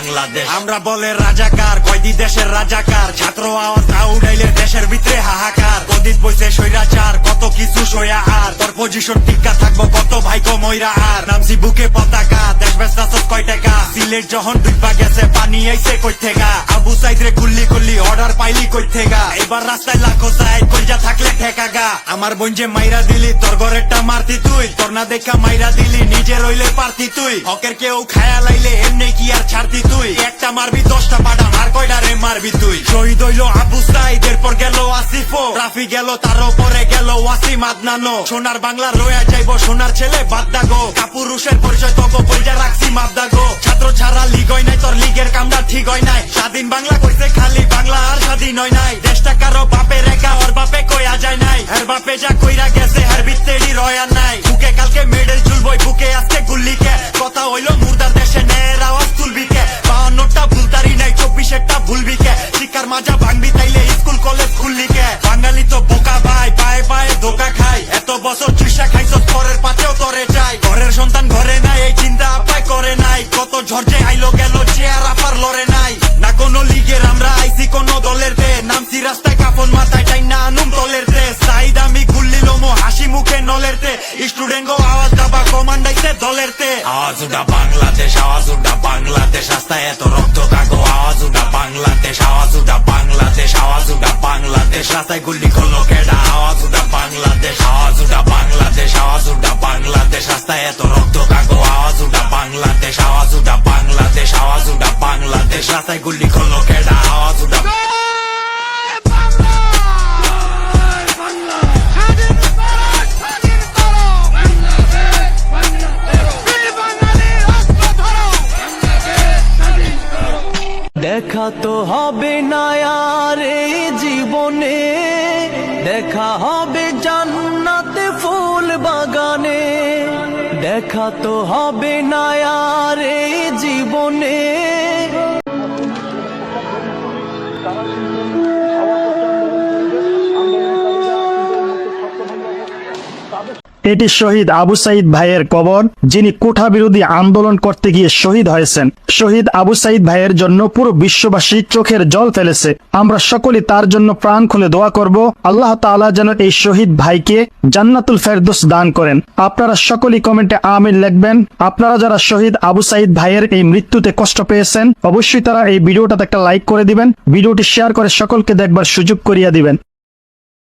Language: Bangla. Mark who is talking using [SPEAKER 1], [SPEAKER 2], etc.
[SPEAKER 1] বাংলাদেশ। আমরা বলে রাজাকার, কয়দি দেশের রাজাকার, ছাত্র আওয়াজ না উঠাইলে দেশের ভিতরে হাহাকার। কদিন বইছে স্বৈরাচার, কত কিছু সইয়া আর তোর পজিশন টিকা থাকবো কত ভাইকো ময়রা আর। নামছি বুকে পতাকা, দেশ বেচতাছ কয় টাকা, সিলেট যখন ডুববা গেছে পানি আইছে কই থেকা। আবু সাইদ রে গুল্লি করলি, অর্ডার পাইলি কই থেকা। এবার রাস্তায় লাখো চাই, কইজা থাকলে ঠেকা গা। আমার বোন যে মাইরা দিলি, তোর ঘরেরটা মারতি তুই, তোর না দেখা মাইরা দিলি, নিজে রইলে পারতি তুই। হকের কেউ খায়া লাইলে এমনি কি আর ছাড়তি তুই। একটা মারবি 10টা পাডা, আর কয়টা রে মারবি তুই। শহীদ হইল আবু সাইদ, এরপর গেল আসিফো, রাফি গেল, তার পরে গেল ওয়াসিম আদনানো। সোনার বাংলা রয়া যাইব, সোনার ছেলে বাদ দাগো। কাপুরুষের পরিচয় তব কইজা রাখছি মাপ দাগো। ছাত্র ছাড়া লিগ হয় নাই, তোর লিগের কামটা ঠিক হয় নাই। স্বাধীন বাংলা কইছে খালি, বাংলা আর স্বাধীন হয় নাই। দেশটা কারো বাপে রেখা, ওর বাপে কইয়া যায় নাই। হের বাপে যা কইরা গেছে, হের ভিত্তেডি রয়া নাই। বুকে কালকে মেডেল ঝুলবই, বুকে আজকে গুল্লি কে। কথা হইলো মুর্দার দেশে নের আওয়াজ তুলবি কে। 52টা ভুলতারি নাই, 24টা ভুলবি কে। শিকার মাজা ভাঙবি তাইলে স্কুল কলেজ খুললি কে। বাঙালি তো বোকা ভাই, পায়ে পায়ে ধোকা খাই। এত বছর চুষা খাইছস, পরের পাতেও তরে চাই। ঘরের সন্তান ঘরে নাই, এই চিন্তা আপায় করে নাই। কত ঝড়ে আইলো গেল, চেয়ার আপার লড়ে নাই। না কোনো লিগের আমরা আইছি কোন দলের দে। নামছি রাস্তায় কাফন মাথায়, চাই না আনুম দলের দে। সাইদ আমি গুল্লি লোমো, হাসি মুখে নলের দে। স্টুডেন্ট গো আওয়াজ দাবা, কমান্ডাইছে দলের দে। আওয়াজ উঠা বাংলাদেশ, আওয়াজ উঠা বাংলাদেশ, রাস্তায় এত রক্ত কাগো। আওয়াজ উঠা বাংলাদেশ, আওয়াজ উঠা বাংলাদেশ, আওয়াজ উঠা বাংলাদেশ, রাস্তায় গুল্লি করলো কেডা। আওয়াজ উঠা বাংলাদেশ, আওয়াজ উঠা বাংলাদেশ, আওয়াজ উঠা বাংলাদেশ, রাস্তায় এত রক্ত কাগো। আওয়াজ উঠা বাংলাদেশ, আওয়াজ উঠা বাংলাদেশ, আওয়াজ উঠা বাংলাদেশ, রাস্তায় গুল্লি করলো কেডা। আওয়াজ উঠা
[SPEAKER 2] দেখা তো হবে না আর এই জীবনে, দেখা হবে জান্নাতে ফুল বাগানে। দেখা তো হবে না আর এই জীবনে।
[SPEAKER 3] এটি শহীদ আবু সাইদ ভাইয়ের কবর, যিনি কোঠা বিরোধী আন্দোলন করতে গিয়ে শহীদ হয়েছেন। শহীদ আবু সাইদ ভাইয়ের জন্য পুরো বিশ্ববাসী চোখের জল ফেলেছে। আমরা সকলে তার জন্য প্রাণ খুলে দোয়া করব, আল্লাহ তাআলা যেন এই শহীদ ভাইকে জান্নাতুল ফেরদৌস দান করেন। আপনারা সকলেই কমেন্টে আমিন লিখবেন। আপনারা যারা শহীদ আবু সাইদ ভাইয়ের এই মৃত্যুতে কষ্ট পেয়েছেন, অবশ্যই তারা এই ভিডিওটাতে একটা লাইক করে দিবেন, ভিডিওটি শেয়ার করে সকলকে দেখবার সুযোগ করিয়ে দিবেন।